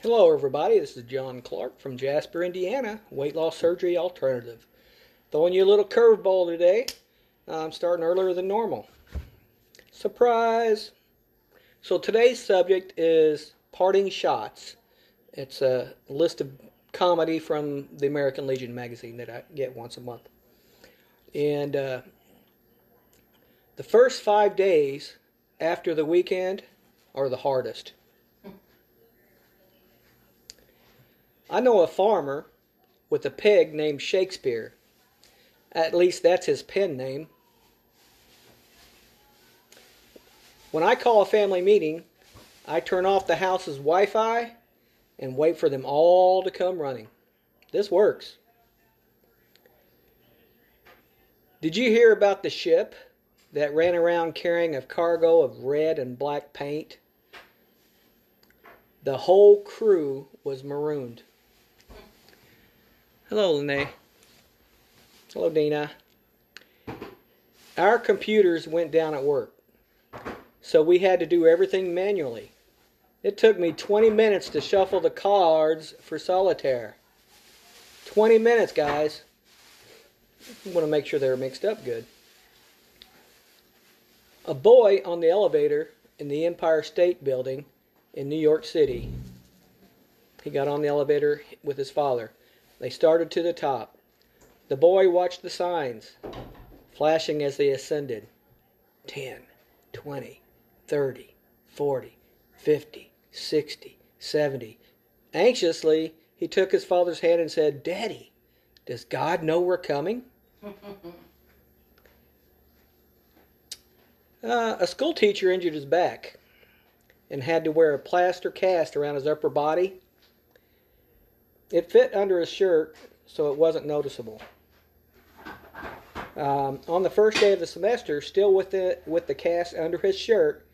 Hello, everybody. This is John Clark from Jasper, Indiana, Weight Loss Surgery Alternative. Throwing you a little curveball today. I'm starting earlier than normal. Surprise! So today's subject is parting shots. It's a list of comedy from the American Legion magazine that I get once a month. And the first 5 days after the weekend are the hardest. I know a farmer with a pig named Shakespeare. At least that's his pen name. When I call a family meeting, I turn off the house's Wi-Fi and wait for them all to come running. This works. Did you hear about the ship that ran around carrying a cargo of red and black paint? The whole crew was marooned. Hello, Lene. Hello, Dina. Our computers went down at work, so we had to do everything manually. It took me 20 minutes to shuffle the cards for solitaire. 20 minutes, guys. I want to make sure they're mixed up good. A boy on the elevator in the Empire State Building in New York City. He got on the elevator with his father. They started to the top. The boy watched the signs, flashing as they ascended. 10, 20, 30, 40, 50, 60, 70. Anxiously, he took his father's hand and said, "Daddy, does God know we're coming?" A school teacher injured his back and had to wear a plaster cast around his upper body. It fit under his shirt, so it wasn't noticeable. On the first day of the semester, still with the cast under his shirt,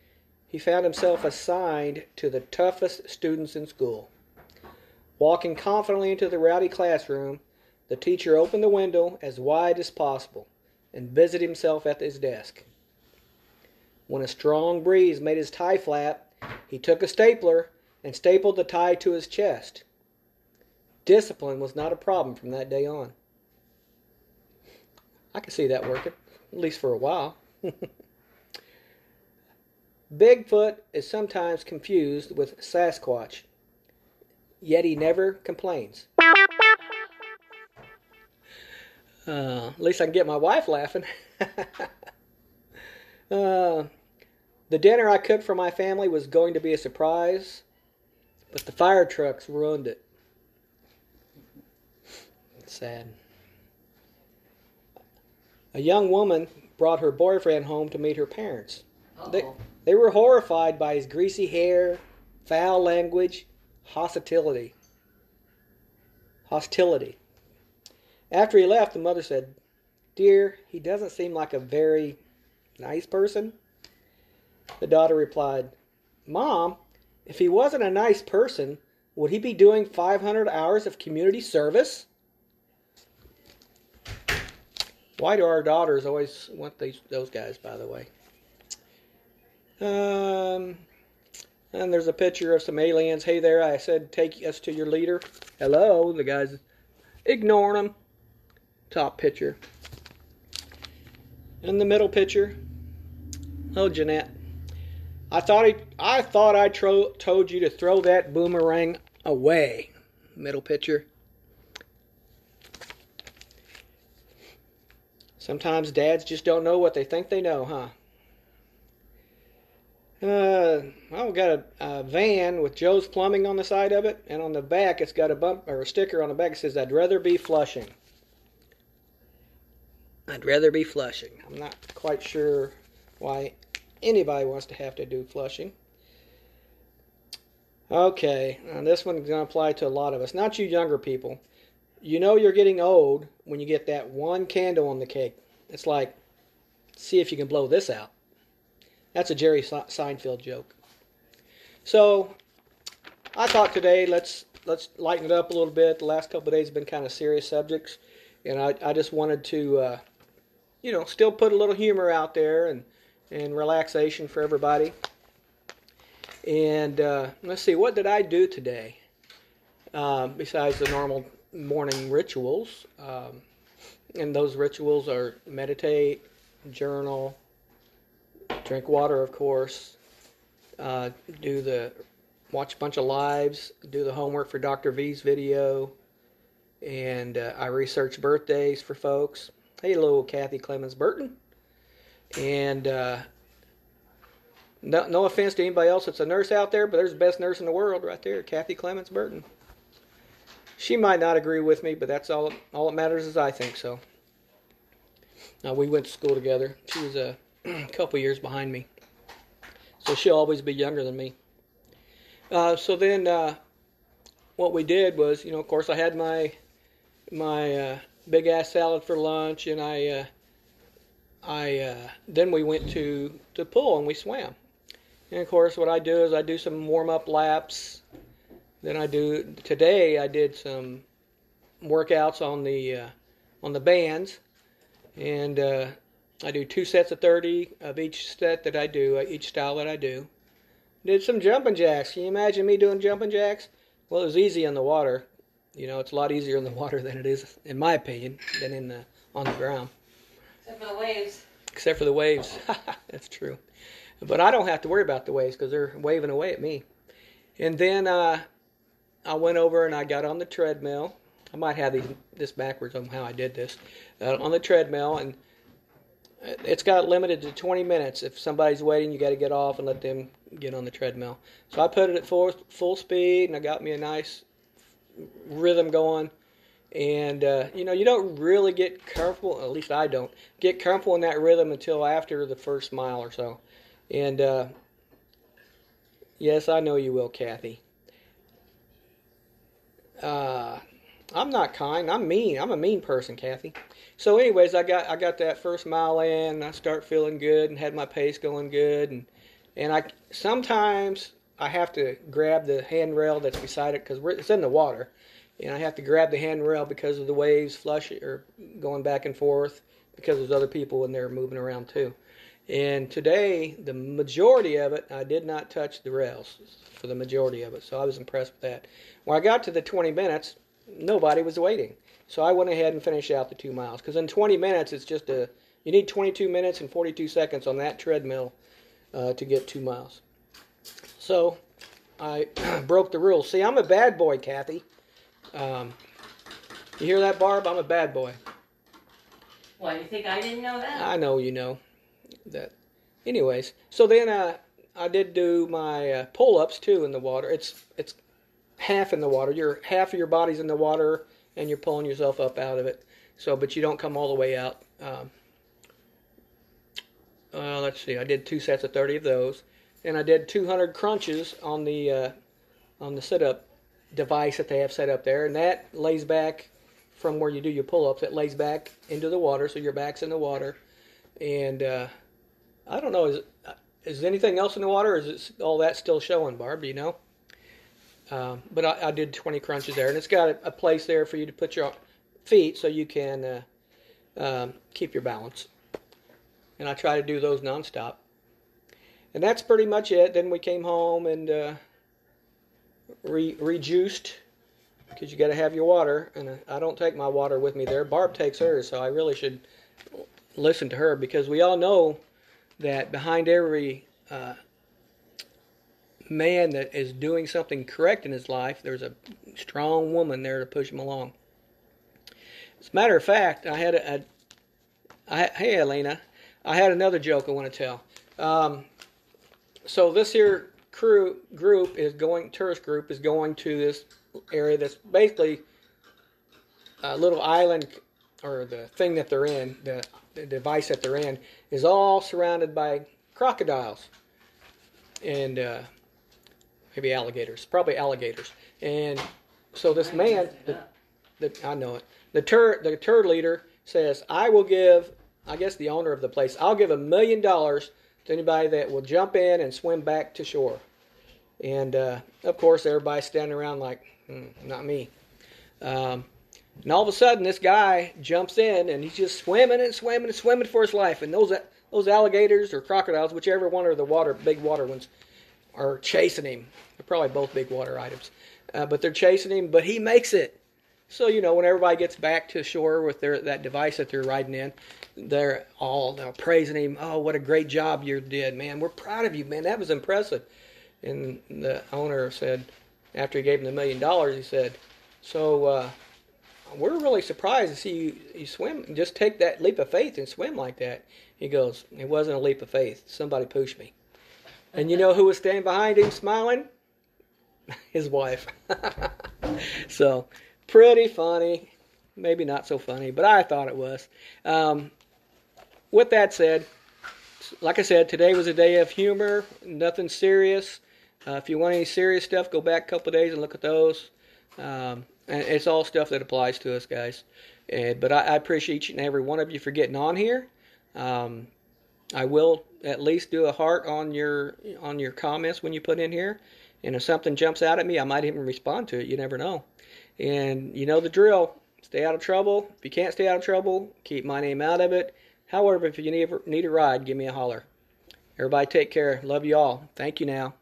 he found himself assigned to the toughest students in school. Walking confidently into the rowdy classroom, the teacher opened the window as wide as possible and busied himself at his desk. When a strong breeze made his tie flap, he took a stapler and stapled the tie to his chest. Discipline was not a problem from that day on. I can see that working, at least for a while. Bigfoot is sometimes confused with Sasquatch, yet he never complains. At least I can get my wife laughing. The dinner I cooked for my family was going to be a surprise, but the fire trucks ruined it. Sad. A young woman brought her boyfriend home to meet her parents. They were horrified by his greasy hair, foul language, hostility. After he left, the mother said, "Dear, he doesn't seem like a very nice person." The daughter replied, "Mom, if he wasn't a nice person, would he be doing 500 hours of community service?" Why do our daughters always want those guys, by the way? And there's a picture of some aliens. Hey there, I said take us to your leader. Hello, the guy's ignoring them. Top picture. In the middle picture. Oh, Jeanette. I thought I told you to throw that boomerang away. Middle picture. Sometimes dads just don't know what they think they know, huh? Well, we got a van with Joe's Plumbing on the side of it, and on the back it's got a sticker on the back that says, "I'd rather be flushing." I'd rather be flushing. I'm not quite sure why anybody wants to have to do flushing. Okay, and this one's going to apply to a lot of us, not you younger people. You know you're getting old when you get that one candle on the cake. It's like, see if you can blow this out. That's a Jerry Seinfeld joke. So, I thought today let's lighten it up a little bit. The last couple of days have been kind of serious subjects, and I just wanted to, still put a little humor out there and relaxation for everybody. And let's see, what did I do today? besides the normal morning rituals. And those rituals are meditate, journal, drink water, of course, uh, watch a bunch of lives, do the homework for Dr. V's video, and I research birthdays for folks. Hey, little Kathy Clemens Burton. And no offense to anybody else that's a nurse out there, but there's the best nurse in the world right there, Kathy Clemens Burton. She might not agree with me, but that's all that matters is I think so. We went to school together. She was a couple years behind me, so she'll always be younger than me. So then what we did was, of course, I had my big ass salad for lunch, and then we went to the pool and we swam. And of course, what I do is I do some warm up laps. Then today I did some workouts on the bands, and I do 2 sets of 30 of each set that I do, each style that I do. Did some jumping jacks. Can you imagine me doing jumping jacks? Well, it was easy in the water. It's a lot easier in the water than it is, in my opinion, than on the ground. Except for the waves. Except for the waves. That's true. But I don't have to worry about the waves because they're waving away at me. And then I went over and I got on the treadmill. I might have this backwards on how I did this. On the treadmill, and it's got limited to 20 minutes. If somebody's waiting, you got to get off and let them get on the treadmill. So I put it at full speed, and I got me a nice rhythm going. And, you don't really get comfortable, at least I don't, get comfortable in that rhythm until after the first mile or so. And, yes, I know you will, Kathy. I'm not kind. I'm mean. I'm a mean person, Kathy. So, anyways, I got that first mile in, and I start feeling good and had my pace going good, and sometimes I have to grab the handrail that's beside it because it's in the water, and I have to grab the handrail because of the waves flushing or going back and forth because there's other people in there moving around too. And today, the majority of it, I did not touch the rails for the majority of it, so I was impressed with that. When I got to the 20 minutes, nobody was waiting. So I went ahead and finished out the 2 miles. Because in 20 minutes, you need 22 minutes and 42 seconds on that treadmill to get 2 miles. So I broke the rules. See, I'm a bad boy, Kathy. You hear that, Barb? I'm a bad boy. Why, you think I didn't know that? I know you know that. Anyways, so then I did do my pull-ups too in the water. It's half in the water. Half of your body's in the water, and you're pulling yourself up out of it. So, but you don't come all the way out. Let's see. I did 2 sets of 30 of those, and I did 200 crunches on the sit-up device that they have set up there, and that lays back from where you do your pull-ups. It lays back into the water, so your back's in the water. And I don't know, is anything else in the water, or is it all that still showing, Barb? Do you know? But I did 20 crunches there, and it's got a place there for you to put your feet so you can keep your balance. And I try to do those nonstop. And that's pretty much it. Then we came home and rejuiced, because you got to have your water. And I don't take my water with me there. Barb takes hers, so I really should listen to her, because we all know that behind every man that is doing something correct in his life, there's a strong woman there to push him along. As a matter of fact, hey Elena, I had another joke I want to tell. So this here tourist group is going to this area that's basically a little island, or the thing that they're in, the device that they're in, is all surrounded by crocodiles and maybe alligators, probably alligators. And so this man, I know it, the tour leader says, I will give, I guess the owner of the place, I'll give $1 million to anybody that will jump in and swim back to shore. And of course everybody's standing around like, not me. And all of a sudden, this guy jumps in, and he's just swimming and swimming and swimming for his life. And those alligators or crocodiles, whichever one are the big water ones, are chasing him. They're probably both big water items. But they're chasing him, but he makes it. So, when everybody gets back to shore with that device that they're riding in, they're all praising him. Oh, what a great job you did, man. We're proud of you, man. That was impressive. And the owner said, after he gave him the $1 million, he said, so we're really surprised to see you swim. Just take that leap of faith and swim like that. He goes, it wasn't a leap of faith. Somebody pushed me. And you know who was standing behind him smiling? His wife. So, pretty funny. Maybe not so funny, but I thought it was. With that said, like I said, today was a day of humor, nothing serious. If you want any serious stuff, go back a couple of days and look at those. And it's all stuff that applies to us, guys. But I appreciate each and every one of you for getting on here. I will at least do a heart on your comments when you put in here. And if something jumps out at me, I might even respond to it. You never know. And you know the drill. Stay out of trouble. If you can't stay out of trouble, keep my name out of it. However, if you need a ride, give me a holler. Everybody take care. Love you all. Thank you now.